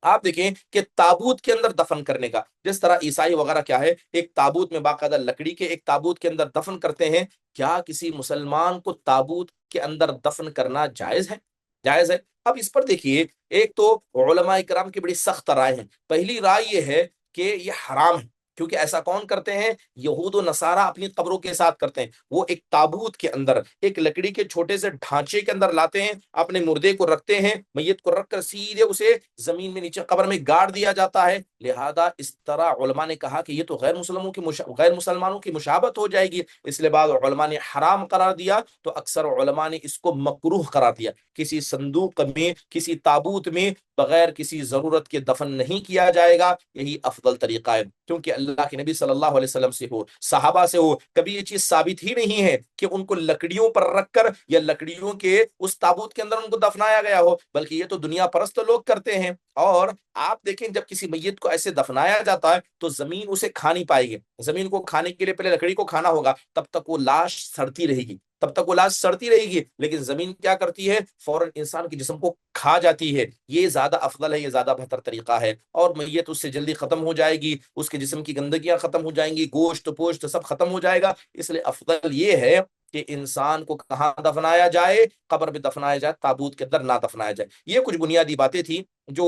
آپ دیکھیں کہ تابوت کے اندر دفن کرنے کا، جس طرح عیسائی وغیرہ کیا ہے ایک تابوت میں باقاعدہ لکڑی کے ایک تابوت کے اندر دفن کرتے ہیں، کیا کسی مسلمان کو تابوت کے اندر دفن کرنا جائز ہے؟ جائز ہے۔ اب اس پر دیکھیے، ایک تو علماء کرام کی بڑی سخت رائے ہیں۔ پہلی رائے یہ ہے کہ یہ حرام ہے، کیونکہ ایسا کون کرتے ہیں؟ یہود و نصارہ اپنی قبروں کے ساتھ کرتے ہیں۔ وہ ایک تابوت کے اندر، ایک لکڑی کے چھوٹے سے ڈھانچے کے اندر لاتے ہیں، اپنے مردے کو رکھتے ہیں، میت کو رکھ کر سیدھے اسے زمین میں نیچے قبر میں گاڑ دیا جاتا ہے۔ لہذا اس طرح علماء نے کہا کہ یہ تو غیر مسلمانوں کی مشابہت ہو جائے گی، اس لیے بعض علماء نے حرام قرار دیا، تو اکثر علماء نے اس کو مکروہ قرار دیا۔ کسی صندوق میں، کسی تابوت میں بغیر کسی ضرورت کے دفن نہیں کیا جائے گا، یہی افضل طریقہ ہے، کیونکہ اللہ کے نبی صلی اللہ علیہ وسلم سے ہو، صحابہ سے ہو، کبھی یہ چیز ثابت ہی نہیں ہے کہ ان کو لکڑیوں پر رکھ کر یا لکڑیوں کے اس تابوت کے اندر ان کو دفنایا گیا ہو، بلکہ یہ تو دنیا پرست لوگ کرتے ہیں۔ اور آپ دیکھیں جب کسی میت کو ایسے دفنایا جاتا ہے تو زمین اسے کھا نہیں پائے گی، زمین کو کھانے کے لیے پہلے لکڑی کو کھانا ہوگا، تب تک وہ لاش سڑتی رہے گی، تب تک وہ لاش سڑتی رہے گی، لیکن زمین کیا کرتی ہے؟ فوراً انسان کے جسم کو کھا جاتی ہے۔ یہ زیادہ افضل ہے، یہ زیادہ بہتر طریقہ ہے، اور میت اس سے جلدی ختم ہو جائے گی، اس کے جسم کی گندگیاں ختم ہو جائیں گی، گوشت پوشت سب ختم ہو جائے گا، اس لیے افضل یہ ہے کہ انسان کو کہاں دفنایا جائے، قبر میں دفنایا جائے، تابوت کے اندر نہ دفنایا جائے۔ یہ کچھ بنیادی باتیں تھیں جو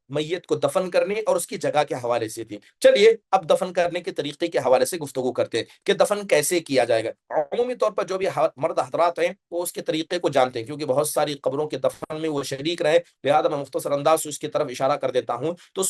میت کو دفن کرنے اور اس کی جگہ کے حوالے سے تھی۔ چلیے اب دفن کرنے کے طریقے کے حوالے سے گفتگو کرتے ہیں کہ دفن کیسے کیا جائے گا۔ عمومی طور پر جو بھی مرد حضرات ہیں وہ اس کے طریقے کو جانتے ہیں، کیونکہ بہت ساری قبروں کے دفن میں وہ شریک رہے، لہذا میں مختصر انداز سے اس کی طرف اشارہ کر دیتا ہوں۔ تو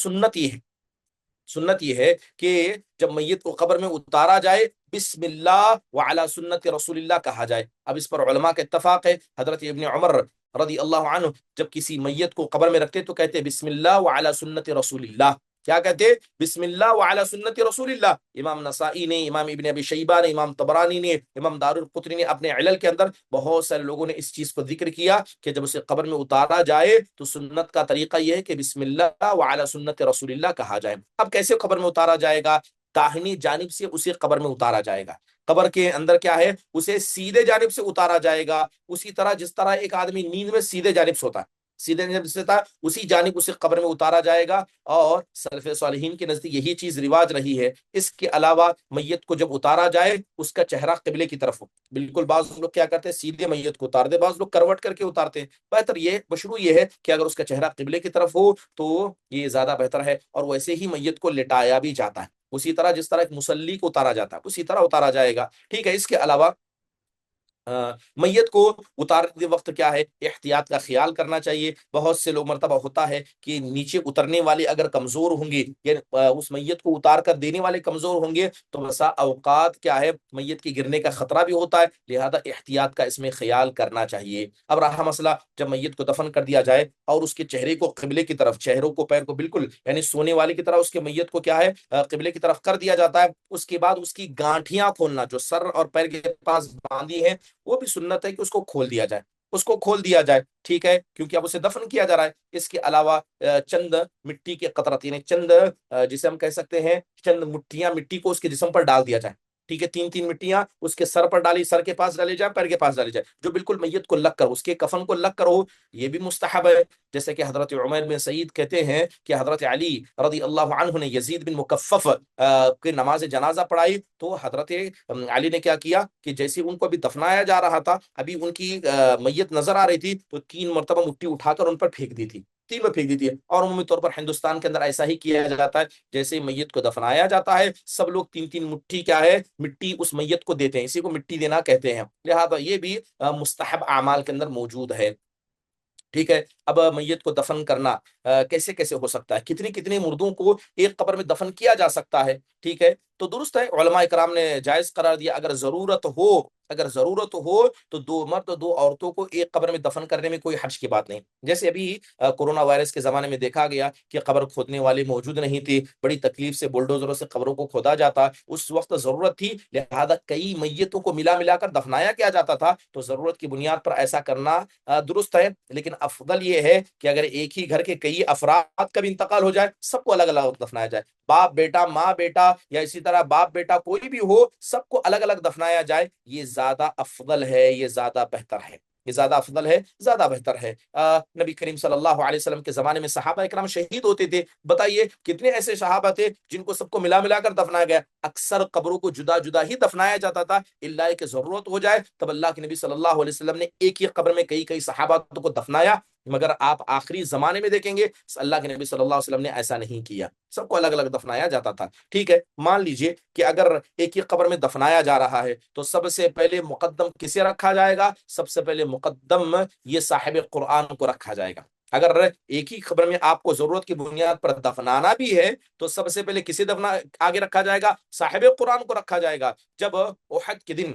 سنت یہ ہے کہ جب میت کو قبر میں اتارا جائے بسم اللہ وعلی سنت رسول اللہ کہا جائے۔ اب اس پر علماء کا اتفاق ہے۔ حضرت ابن عمر رضی اللہ عنہ جب کسی میت کو قبر میں رکھتے تو کہتے بسم اللہ وعلی سنت رسول اللہ۔ کیا کہتے؟ بسم اللہ وعلی سنت رسول اللہ۔ امام نسائی نے، امام ابن ابی شیبہ نے، امام طبرانی نے، امام دار القطنی نے اپنے علل کے اندر بہت سارے لوگوں نے اس چیز کو ذکر کیا کہ جب اسے قبر میں اتارا جائے تو سنت کا طریقہ یہ ہے کہ بسم اللہ وعلی سنت رسول اللہ کہا جائے۔ اب کیسے قبر میں اتارا جائے گا؟ داہنی جانب سے اسے قبر میں اتارا جائے گا۔ قبر کے اندر کیا ہے؟ اسے سیدھے جانب سے اتارا جائے گا، اسی طرح جس طرح ایک آدمی نیند میں سیدھے جانب سے ہوتا ہے، سیدھے جانب سے تھا اسی جانب اسے قبر میں اتارا جائے گا۔ اور سلف صالحین کے نزدیک یہی چیز رواج رہی ہے۔ اس کے علاوہ میت کو جب اتارا جائے اس کا چہرہ قبلے کی طرف ہو۔ بالکل بعض لوگ کیا کرتے ہیں سیدھے میت کو اتار دے، بعض لوگ کروٹ کر کے اتارتے ہیں۔ بہتر یہ مشروع یہ ہے کہ اگر اس کا چہرہ قبلے کی طرف ہو تو یہ زیادہ بہتر ہے، اور ویسے ہی میت کو لٹایا بھی جاتا ہے، اسی طرح جس طرح ایک مسلی کو اتارا جاتا ہے اسی طرح اتارا جائے گا۔ ٹھیک ہے، اس کے علاوہ میت کو اتارتے وقت کیا ہے احتیاط کا خیال کرنا چاہیے۔ بہت سے لوگ مرتبہ ہوتا ہے کہ نیچے اترنے والے اگر کمزور ہوں گے، یعنی اس میت کو اتار کر دینے والے کمزور ہوں گے تو بسا اوقات کیا ہے میت کے گرنے کا خطرہ بھی ہوتا ہے، لہذا احتیاط کا اس میں خیال کرنا چاہیے۔ اب رہا مسئلہ جب میت کو دفن کر دیا جائے اور اس کے چہرے کو قبلے کی طرف، چہروں کو پیر کو بالکل یعنی سونے والے کی طرح اس کے میت کو کیا ہے قبلے کی طرف کر دیا جاتا ہے۔ اس کے بعد اس کی گانٹھیاں کھولنا جو سر اور پیر کے پاس باندھی ہیں وہ بھی سنت ہے کہ اس کو کھول دیا جائے، اس کو کھول دیا جائے۔ ٹھیک ہے، کیونکہ اب اسے دفن کیا جا رہا ہے۔ اس کے علاوہ چند مٹی کے قطرات یعنی چند جسے ہم کہہ سکتے ہیں چند مٹھیاں مٹی کو اس کے جسم پر ڈال دیا جائے۔ ٹھیک ہے، تین تین مٹیاں اس کے سر پر ڈالی، سر کے پاس ڈالی جائے، پیر کے پاس ڈالی جائے، جو بالکل میت کو لگ کر اس کے کفن کو لگ کر ہو۔ یہ بھی مستحب ہے، جیسے کہ حضرت عمر بن سعید کہتے ہیں کہ حضرت علی رضی اللہ عنہ نے یزید بن مکفف کی نماز جنازہ پڑھائی تو حضرت علی نے کیا کیا کہ جیسے ان کو ابھی دفنایا جا رہا تھا، ابھی ان کی میت نظر آ رہی تھی تو 3 مرتبہ مٹی اٹھا کر ان پر پھینک دی تھی، 3 بار پھینک دی تھی۔ اور عمومی طور پر ہندوستان کے اندر ایسا ہی کیا جاتا ہے، جیسے میت کو دفنایا جاتا ہے سب لوگ 3 3 مٹھی کیا ہے مٹی اس میت کو دیتے ہیں، اسی کو مٹی دینا کہتے ہیں، لہذا یہ بھی مستحب اعمال کے اندر موجود ہے۔ ٹھیک ہے، اب میت کو دفن کرنا کیسے کیسے ہو سکتا ہے، کتنی کتنی مردوں کو ایک قبر میں دفن کیا جا سکتا ہے۔ ٹھیک ہے، تو درست ہے، علماء کرام نے جائز قرار دیا اگر ضرورت ہو تو 2 مرد 2 عورتوں کو ایک قبر میں دفن کرنے میں کوئی حرج کی بات نہیں۔ جیسے ابھی کورونا وائرس کے زمانے میں دیکھا گیا کہ قبر کھودنے والے موجود نہیں تھے، بڑی تکلیف سے بلڈوزروں سے قبروں کو کھودا جاتا، اس وقت ضرورت تھی لہذا کئی میتوں کو ملا کر دفنایا کیا جاتا تھا، تو ضرورت کی بنیاد پر ایسا کرنا درست ہے۔ لیکن افضل یہ ہے کہ اگر ایک ہی گھر کے کئی افراد کا بھی انتقال ہو جائے سب کو الگ الگ دفنایا جائے، باپ بیٹا ماں بیٹا یا اسی طرح باپ بیٹا کوئی بھی ہو سب کو الگ الگ دفنایا جائے، یہ زیادہ افضل ہے، یہ زیادہ بہتر ہے، یہ زیادہ افضل ہے، زیادہ بہتر ہے۔ نبی کریم صلی اللہ علیہ وسلم کے زمانے میں صحابہ اکرام شہید ہوتے تھے، بتائیے کتنے ایسے صحابہ تھے جن کو سب کو ملا کر دفنایا گیا۔ اکثر قبروں کو جدا جدا ہی دفنایا جاتا تھا، اللہ کہ ضرورت ہو جائے تب اللہ کے نبی صلی اللہ علیہ وسلم نے ایک ہی قبر میں کئی صحابہ کو دفنایا، مگر آپ آخری زمانے میں دیکھیں گے اللہ کے نبی صلی اللہ علیہ وسلم نے ایسا نہیں کیا، سب کو الگ الگ دفنایا جاتا تھا۔ ٹھیک ہے، مان لیجئے کہ اگر ایک ہی قبر میں دفنایا جا رہا ہے تو سب سے پہلے مقدم کسے رکھا جائے گا؟ سب سے پہلے مقدم یہ صاحب قرآن کو رکھا جائے گا۔ اگر ایک ہی قبر میں آپ کو ضرورت کی بنیاد پر دفنانا بھی ہے تو سب سے پہلے کسے آگے رکھا جائے گا؟ صاحب قرآن کو رکھا جائے گا۔ جب احد کے دن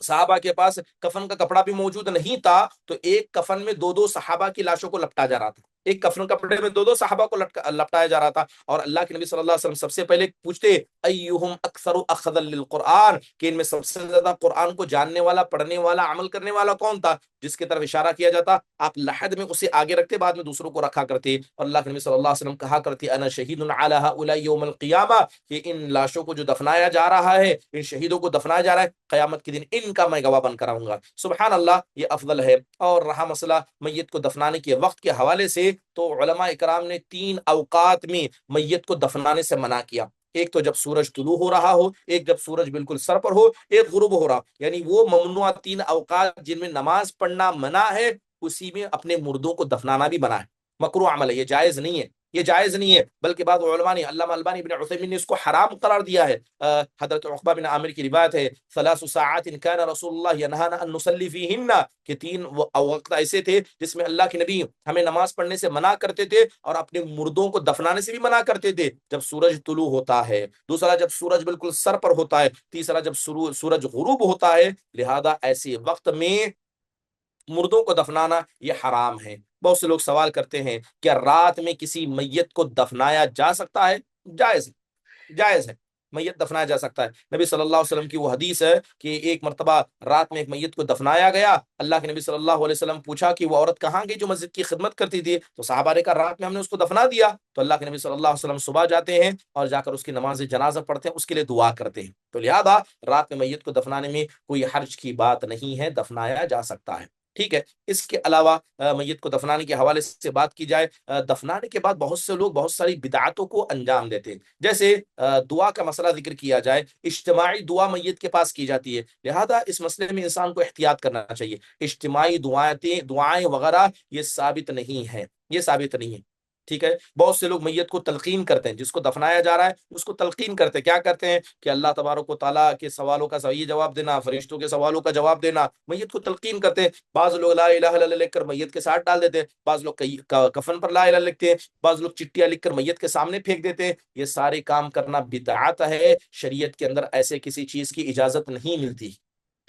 صحابہ کے پاس کفن کا کپڑا بھی موجود نہیں تھا تو ایک کفن میں 2 صحابہ کی لاشوں کو لپٹا جا رہا تھا، ایک کفن کپڑے میں 2 صحابہ کو لپٹایا جا رہا تھا، اور اللہ کے نبی صلی اللہ علیہ وسلم سب سے پہلے پوچھتے ایہم اکثر اخذا للقرآن، کہ ان میں سب سے زیادہ قرآن کو جاننے والا، پڑھنے والا، عمل کرنے والا کون تھا؟ جس کی طرف اشارہ کیا جاتا آپ لحد میں اسے آگے رکھتے، بعد میں دوسروں کو رکھا کرتے، اور اللہ کے نبی صلی اللہ علیہ وسلم کہا کرتے انا شہید علی ہؤلاء یوم القیامہ، کہ ان لاشوں کو جو دفنایا جا رہا ہے، ان شہیدوں کو دفنایا جا رہا ہے، قیامت کے دن ان کا میں گواہ بن کر آؤں گا۔ سبحان اللہ، یہ افضل ہے۔ اور رہا مسئلہ میت کو دفنانے کے وقت کے حوالے سے تو علماء اکرام نے 3 اوقات میں میت کو دفنانے سے منع کیا۔ ایک تو جب سورج طلوع ہو رہا ہو، ایک جب سورج بالکل سر پر ہو، ایک غروب ہو رہا، یعنی وہ ممنوع تین اوقات جن میں نماز پڑھنا منع ہے، اسی میں اپنے مردوں کو دفنانا بھی منع ہے، مکروہ عمل ہے، یہ جائز نہیں ہے، یہ جائز نہیں ہے، بلکہ بعض علماء نے، علامہ البانی ابن عثیمین نے اس کو حرام قرار دیا ہے۔ حضرت عقبہ بن عامر کی روایت ہے، ثلاث ساعات كان رسول اللہ ینہانا ان نصلی فیہن، کہ تین وقت ایسے تھے جس میں اللہ کے نبی ہمیں نماز پڑھنے سے منع کرتے تھے اور اپنے مردوں کو دفنانے سے بھی منع کرتے تھے، جب سورج طلوع ہوتا ہے، دوسرا جب سورج بالکل سر پر ہوتا ہے، تیسرا جب سورج غروب ہوتا ہے، لہذا ایسے وقت میں مردوں کو دفنانا یہ حرام ہے۔ بہت سے لوگ سوال کرتے ہیں کیا رات میں کسی میت کو دفنایا جا سکتا ہے؟ جائز ہے، جائز ہے، میت دفنایا جا سکتا ہے۔ نبی صلی اللہ علیہ وسلم کی وہ حدیث ہے کہ ایک مرتبہ رات میں ایک میت کو دفنایا گیا، اللہ کے نبی صلی اللہ علیہ وسلم پوچھا کہ وہ عورت کہاں گئی جو مسجد کی خدمت کرتی تھی، تو صحابہ نے کہا رات میں ہم نے اس کو دفنا دیا، تو اللہ کے نبی صلی اللہ علیہ وسلم صبح جاتے ہیں اور جا کر اس کی نماز جنازہ پڑھتے ہیں، اس کے لیے دعا کرتے ہیں، تو لہذا رات میں میت کو دفنانے میں کوئی حرج کی بات نہیں ہے، دفنایا جا سکتا ہے، ٹھیک ہے۔ اس کے علاوہ میت کو دفنانے کے حوالے سے بات کی جائے، دفنانے کے بعد بہت سے لوگ بہت ساری بدعاتوں کو انجام دیتے ہیں، جیسے دعا کا مسئلہ ذکر کیا جائے، اجتماعی دعا میت کے پاس کی جاتی ہے، لہذا اس مسئلے میں انسان کو احتیاط کرنا چاہیے، اجتماعی دعائیں وغیرہ یہ ثابت نہیں ہے، یہ ثابت نہیں ہے، ٹھیک ہے۔ بہت سے لوگ میت کو تلقین کرتے ہیں، جس کو دفنایا جا رہا ہے اس کو تلقین کرتے ہیں، کیا کرتے ہیں کہ اللہ تبارک و تعالیٰ کے سوالوں کا صحیح جواب دینا، فرشتوں کے سوالوں کا جواب دینا، میت کو تلقین کرتے ہیں، بعض لوگ لا الہ الا اللہ لکھ کر میت کے ساتھ ڈال دیتے ہیں، بعض لوگ کفن پر لا الہ لکھتے ہیں، بعض لوگ چٹیاں لکھ کر میت کے سامنے پھینک دیتے ہیں، یہ سارے کام کرنا بدعت ہے، شریعت کے اندر ایسے کسی چیز کی اجازت نہیں ملتی،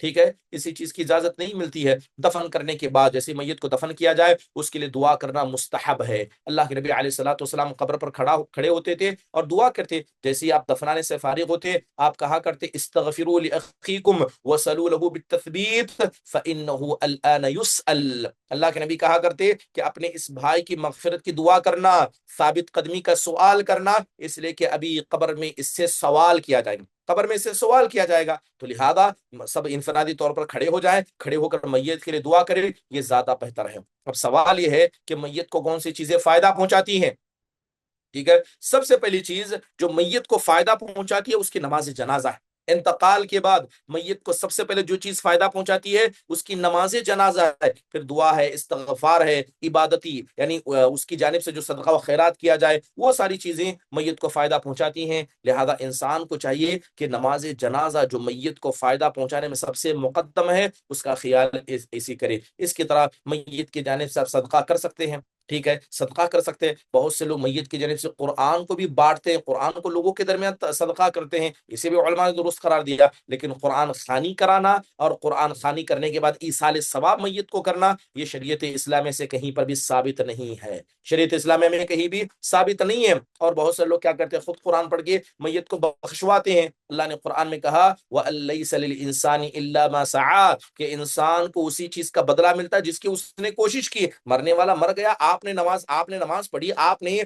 ٹھیک ہے، اسی چیز کی اجازت نہیں ملتی ہے۔ دفن کرنے کے بعد جیسے میت کو دفن کیا جائے اس کے لیے دعا کرنا مستحب ہے، اللہ کے نبی علیہ الصلوۃ والسلام قبر پر کھڑے ہوتے تھے اور دعا کرتے، جیسے ہی آپ دفنانے سے فارغ ہوتے آپ کہا کرتے استغفروا لاخیکم وصلوا له بالتثبیت فانه الان يسأل، اللہ کے نبی کہا کرتے کہ اپنے اس بھائی کی مغفرت کی دعا کرنا، ثابت قدمی کا سوال کرنا، اس لیے کہ ابھی قبر میں اس سے سوال کیا جائے گا، قبر میں سے سوال کیا جائے گا، تو لہذا سب انفرادی طور پر کھڑے ہو جائیں، کھڑے ہو کر میت کے لیے دعا کریں، یہ زیادہ بہتر ہے۔ اب سوال یہ ہے کہ میت کو کون سی چیزیں فائدہ پہنچاتی ہیں، ٹھیک ہے۔ سب سے پہلی چیز جو میت کو فائدہ پہنچاتی ہے اس کی نماز جنازہ ہے، انتقال کے بعد میت کو سب سے پہلے جو چیز فائدہ پہنچاتی ہے اس کی نماز جنازہ ہے، پھر دعا ہے، استغفار ہے، عبادتی یعنی اس کی جانب سے جو صدقہ و خیرات کیا جائے، وہ ساری چیزیں میت کو فائدہ پہنچاتی ہیں، لہذا انسان کو چاہیے کہ نماز جنازہ جو میت کو فائدہ پہنچانے میں سب سے مقدم ہے اس کا خیال اسی کرے۔ اس کی طرح میت کی جانب سے آپ صدقہ کر سکتے ہیں، ٹھیک ہے، صدقہ کر سکتے ہیں، بہت سے لوگ میت کی جانب سے قرآن کو بھی بانٹتے ہیں، قرآن کو لوگوں کے درمیان صدقہ کرتے ہیں، اسے بھی علماء نے درست قرار دیا، لیکن قرآن خوانی کرانا اور قرآن خوانی کرنے کے بعد ایصال ثواب میت کو کرنا یہ شریعت اسلامیہ سے کہیں پر بھی ثابت نہیں ہے، شریعت اسلامیہ میں کہیں بھی ثابت نہیں ہے، اور بہت سے لوگ کیا کرتے ہیں خود قرآن پڑھ کے میت کو بخشواتے ہیں، اللہ نے قرآن میں کہا وَأَن لِلْإِنسَانِ إِلَّا مَا سَعَىٰ، کہ انسان کو اسی چیز کا بدلہ ملتا ہے جس کی اس نے کوشش کی، مرنے والا مر گیا، آپ نے نماز پڑھی، آپ نے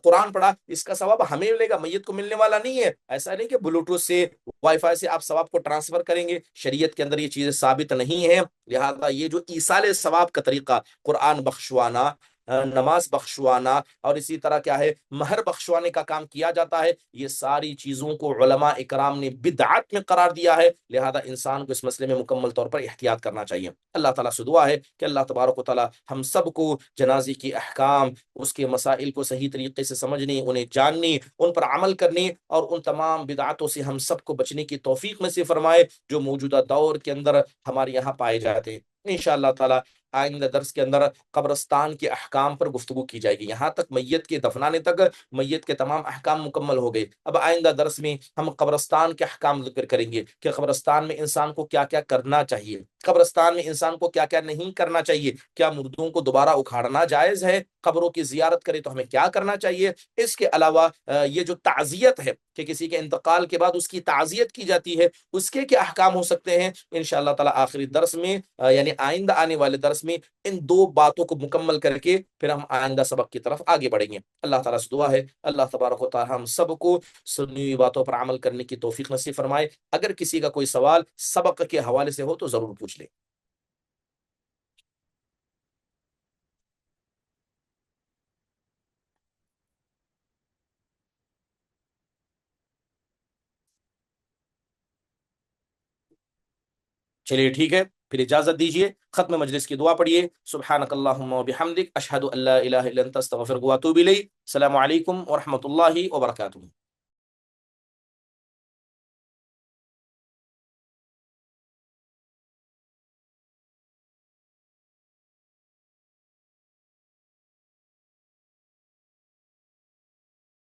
قرآن پڑھا، اس کا ثواب ہمیں ملے گا، میت کو ملنے والا نہیں ہے۔ ایسا نہیں کہ بلوٹوتھ سے، وائی فائی سے آپ ثواب کو ٹرانسفر کریں گے، شریعت کے اندر یہ چیزیں ثابت نہیں ہے، لہذا یہ جو ایصال ثواب کا طریقہ قرآن بخشوانا، نماز بخشوانا اور اسی طرح کیا ہے مہر بخشوانے کا کام کیا جاتا ہے، یہ ساری چیزوں کو علماء اکرام نے بدعت میں قرار دیا ہے، لہذا انسان کو اس مسئلے میں مکمل طور پر احتیاط کرنا چاہیے۔ اللہ تعالیٰ سے دعا ہے کہ اللہ تبارک و تعالیٰ ہم سب کو جنازے کی احکام، اس کے مسائل کو صحیح طریقے سے سمجھنے، انہیں جاننے، ان پر عمل کرنے اور ان تمام بدعاتوں سے ہم سب کو بچنے کی توفیق نصیب فرمائے جو موجودہ دور کے اندر ہمارے یہاں پائے جاتے ہیں۔ انشاءاللہ تعالی آئندہ درس کے اندر قبرستان کے احکام پر گفتگو کی جائے گی، یہاں تک میت کے دفنانے تک میت کے تمام احکام مکمل ہو گئے، اب آئندہ درس میں ہم قبرستان کے احکام ذکر کریں گے کہ قبرستان میں انسان کو کیا کیا کرنا چاہیے، قبرستان میں انسان کو کیا کیا نہیں کرنا چاہیے، کیا مردوں کو دوبارہ اکھاڑنا جائز ہے، قبروں کی زیارت کرے تو ہمیں کیا کرنا چاہیے، اس کے علاوہ یہ جو تعزیت ہے کہ کسی کے انتقال کے بعد اس کی تعزیت کی جاتی ہے، اس کے کیا احکام ہو سکتے ہیں، انشاءاللہ تعالی آخری درس میں یعنی آئندہ آنے والے درس میں ان دو باتوں کو مکمل کر کے پھر ہم آئندہ سبق کی طرف آگے بڑھیں گے۔ اللہ تعالیٰ سے دعا ہے اللہ تبارک و تعالی ہم سب کو سنی ہوئی باتوں پر عمل کرنے کی توفیق نصیب فرمائے۔ اگر کسی کا کوئی سوال سبق کے حوالے سے ہو تو ضرور پوچھ لے۔ چلیے ٹھیک ہے، پھر اجازت دیجیے، ختم مجلس کی دعا پڑھیے۔ سبحانک اللہم و بحمدک، اشہد ان لا الہ الا انت، استغفرک و اتوب الیک۔ السلام علیکم ورحمۃ اللہ وبرکاتہ۔